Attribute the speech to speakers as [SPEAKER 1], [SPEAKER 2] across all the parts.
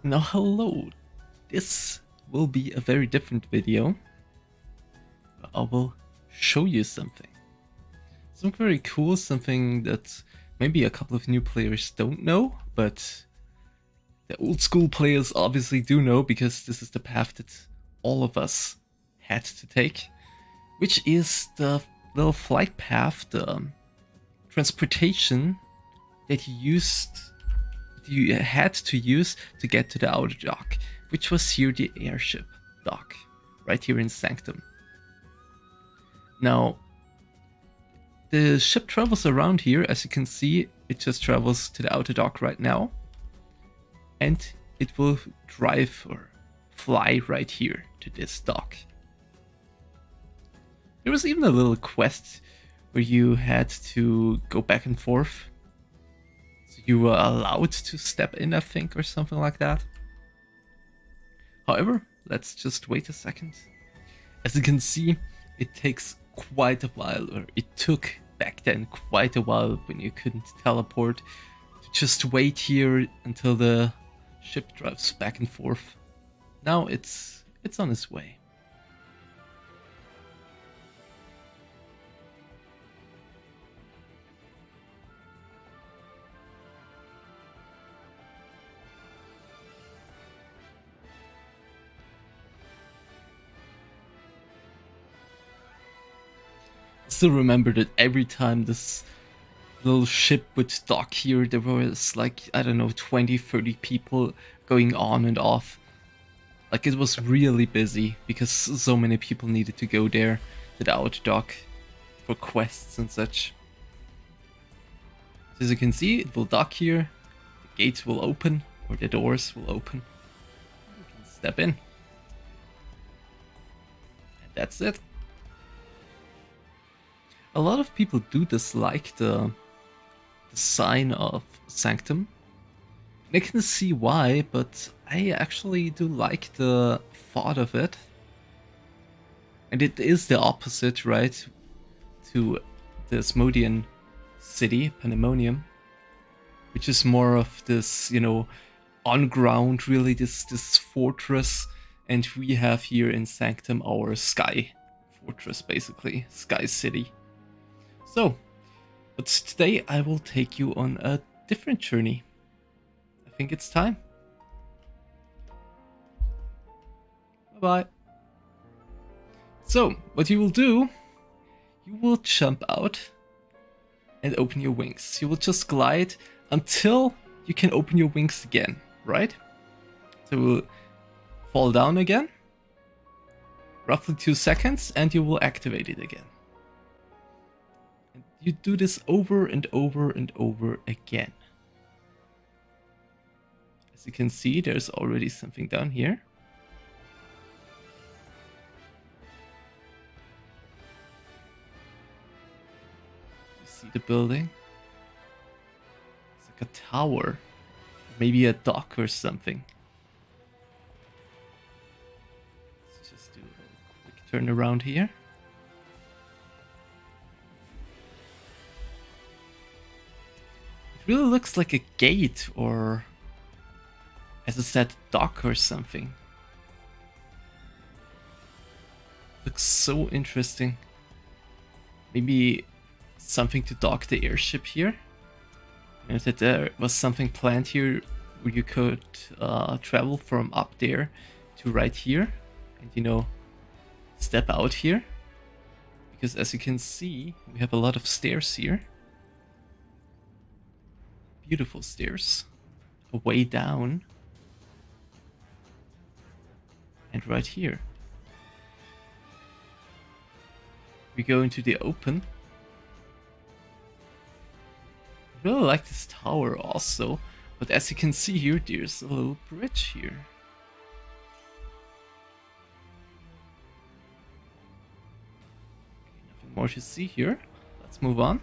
[SPEAKER 1] Now hello, this will be a very different video. I will show you something. Something very cool, something that maybe a couple of new players don't know, but the old school players obviously do know because this is the path that all of us had to take, which is the little flight path, the transportation that you had to use to get to the outer dock, which was here the airship dock, right here in Sanctum. Now, the ship travels around here, as you can see, it just travels to the outer dock right now, and it will drive or fly right here to this dock. There was even a little quest where you had to go back and forth. So you were allowed to step in, I think, or something like that. However, let's just wait a second. As you can see, it takes quite a while, or it took back then quite a while when you couldn't teleport, to just wait here until the ship drives back and forth. Now it's on its way. Still remember that every time this little ship would dock here, there was like, I don't know, 20-30 people going on and off. Like, it was really busy because so many people needed to go there to the outer dock for quests and such. So as you can see, it will dock here, the gates will open, or the doors will open. You can step in. And that's it. A lot of people do dislike the design of Sanctum. I can see why, but I actually do like the thought of it. And it is the opposite, right, to the Asmodean city, Pandemonium, which is more of this, you know, on ground, really, this fortress. And we have here in Sanctum our sky fortress, basically, sky city. So, but today I will take you on a different journey. I think it's time. Bye-bye. So, what you will do, you will jump out and open your wings. You will just glide until you can open your wings again, right? So you will fall down again, roughly 2 seconds, and you will activate it again. You do this over and over and over again. As you can see, there's already something down here. You see the building? It's like a tower, maybe a dock or something. Let's just do a quick turn around here. Really looks like a gate, or as I said, dock or something. Looks so interesting. Maybe something to dock the airship here. And that there was something planned here where you could travel from up there to right here, and, you know, step out here. Because as you can see, we have a lot of stairs here. Beautiful stairs, a way down, and right here we go into the open. I really like this tower also, but as you can see here, there's a little bridge here. Okay, nothing more to see here. Let's move on.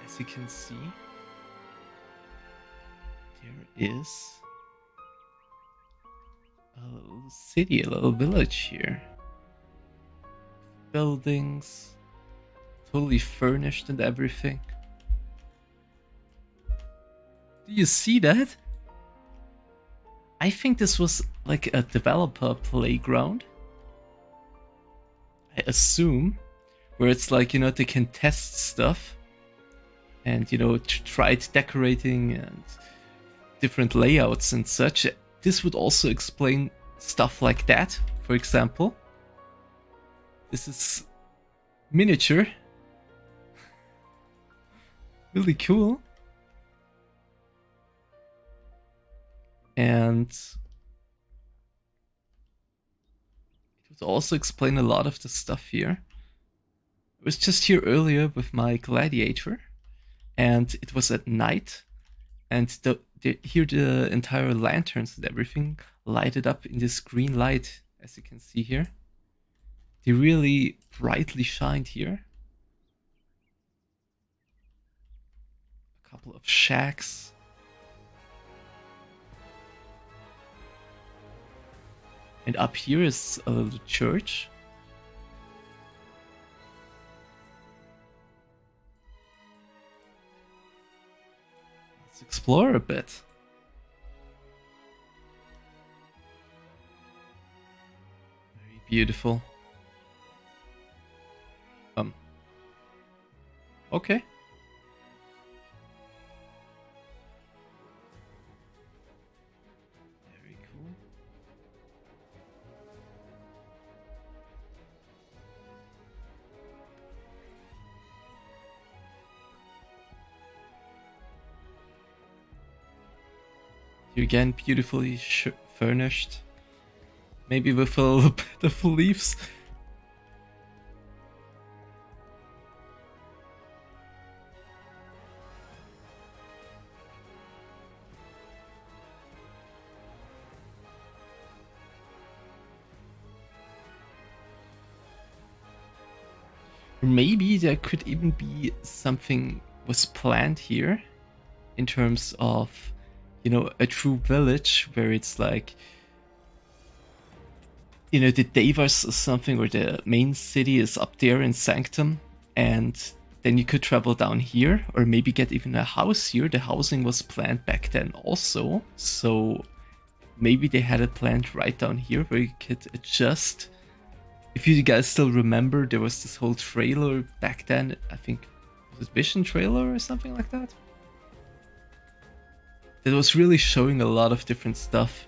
[SPEAKER 1] As you can see, there is a little city, a little village here. buildings, totally furnished and everything. Do you see that? I think this was like a developer playground. I assume. Where it's like, you know, they can test stuff. And, you know, try decorating and different layouts and such. This would also explain stuff like that, for example. This is miniature. Really cool. And it would also explain a lot of the stuff here. I was just here earlier with my gladiator, and it was at night, and here the entire lanterns and everything lighted up in this green light, as you can see here. They really brightly shined here. A couple of shacks. And up here is a little church. Let's explore a bit. Very beautiful. Okay. Very cool. Here again, beautifully furnished. Maybe with a little bit of leaves. Maybe there could even be something was planned here in terms of, you know, a true village where it's like, you know, the Devas or something, or the main city is up there in Sanctum, and then you could travel down here, or maybe get even a house here. The housing was planned back then also, so maybe they had it planned right down here where you could adjust. If you guys still remember, there was this whole trailer back then, I think, was it Vision trailer or something like that? That was really showing a lot of different stuff.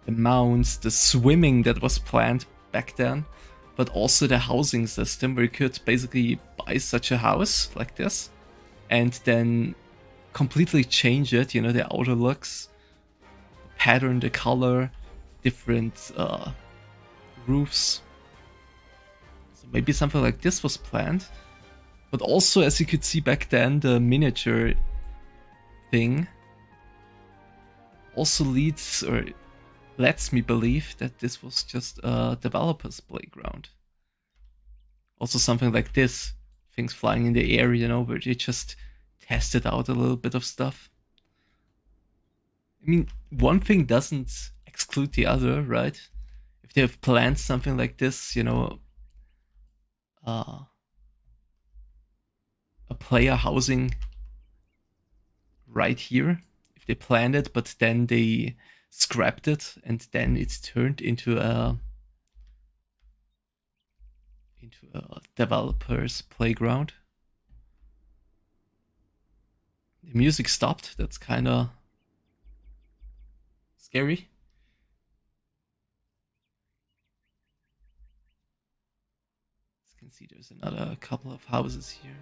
[SPEAKER 1] The mounds, the swimming that was planned back then, but also the housing system where you could basically buy such a house like this and then completely change it, you know, the outer looks, the pattern, the color, different roofs. So maybe something like this was planned. But also, as you could see back then, the miniature thing also leads or lets me believe that this was just a developer's playground. Also something like this, things flying in the air, you know, where they just tested out a little bit of stuff. I mean, one thing doesn't exclude the other, right? If they have planned something like this, you know, a player housing right here, if they planned it, but then they scrapped it, and then it's turned into a developer's playground. The music stopped. That's kind of scary. As you can see, there's another couple of houses here.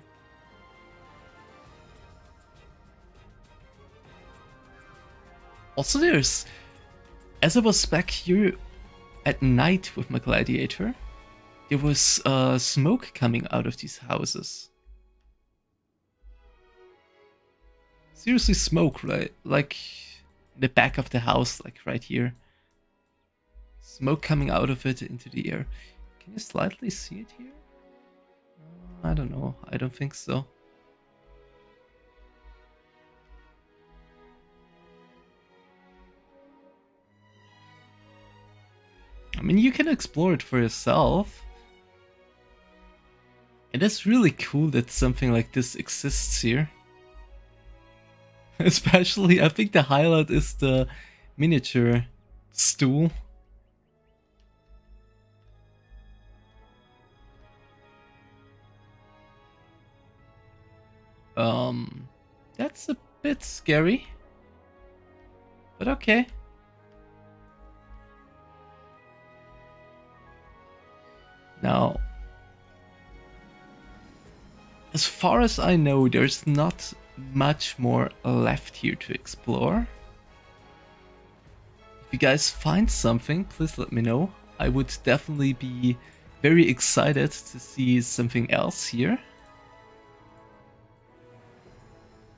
[SPEAKER 1] Also, there's, as I was back here at night with my gladiator, there was smoke coming out of these houses. Seriously, smoke, right? Like the back of the house, like right here. Smoke coming out of it into the air. Can you slightly see it here? I don't know. I don't think so. I mean, you can explore it for yourself, And it's really cool that something like this exists here. Especially, I think the highlight is the miniature stool. That's a bit scary. But okay. Now, as far as I know, there's not much more left here to explore. If you guys find something, please let me know. I would definitely be very excited to see something else here.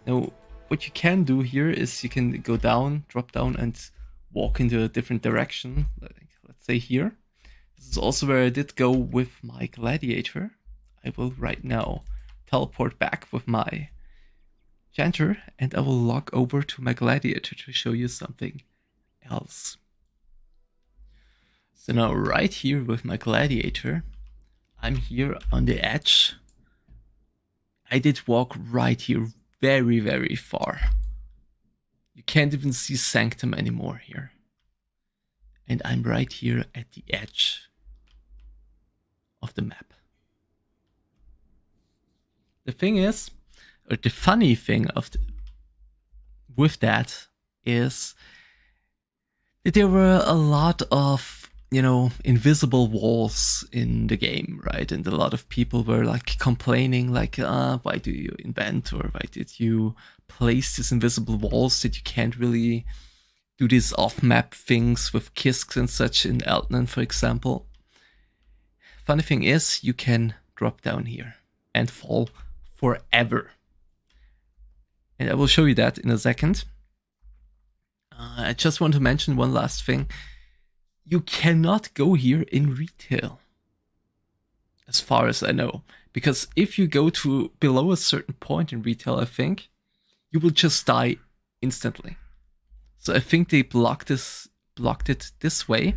[SPEAKER 1] Now, what you can do here is you can go down, drop down, and walk into a different direction. Let's say here. This is also where I did go with my gladiator. I will right now teleport back with my chanter, and I will log over to my gladiator to show you something else. So now right here with my gladiator, I'm here on the edge. I did walk right here very, very far. You can't even see Sanctum anymore here. And I'm right here at the edge of the map. The thing is, or the funny thing with that is that there were a lot of, you know, invisible walls in the game, right? And a lot of people were like complaining, like, why do you invent, or why did you place these invisible walls that you can't really do these off-map things with Kisks and such in Elton, for example. Funny thing is, you can drop down here and fall forever. And I will show you that in a second. I just want to mention one last thing. You cannot go here in retail, as far as I know. Because if you go to below a certain point in retail, I think, you will just die instantly. So I think they blocked it this way.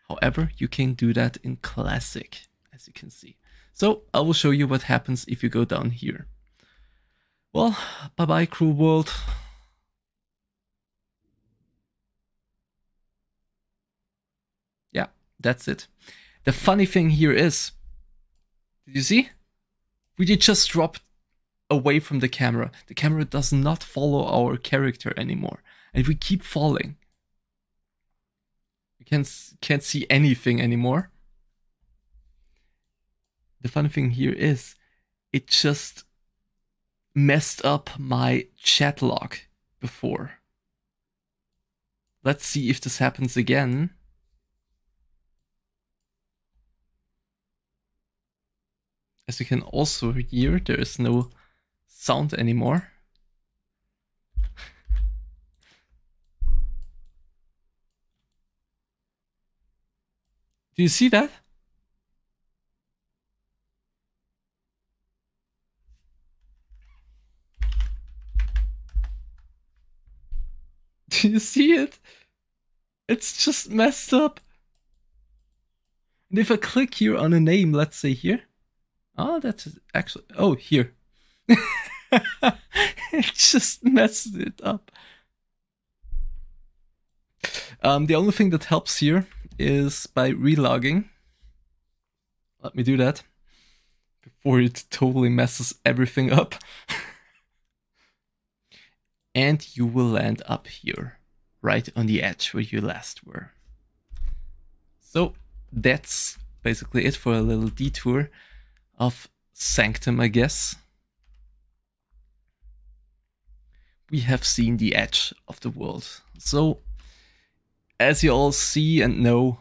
[SPEAKER 1] However, you can do that in Classic, as you can see. So I will show you what happens if you go down here. Well, bye-bye, cruel world. Yeah, that's it. The funny thing here is, did you see? We did just drop away from the camera. The camera does not follow our character anymore. And we keep falling. We can't see anything anymore. The funny thing here is, it just messed up my chat log before. Let's see if this happens again. As you can also hear, there is no sound anymore. Do you see that? Do you see it? It's just messed up. And if I click here on a name, let's say here. Oh, that's actually... Oh, here. It just messes it up. The only thing that helps here is by relogging. Let me do that before it totally messes everything up. And you will land up here, right on the edge where you last were. So that's basically it for a little detour of Sanctum, I guess. We have seen the edge of the world. So, as you all see and know,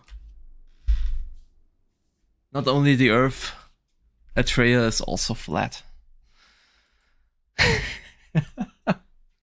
[SPEAKER 1] not only the Earth, Atreia is also flat.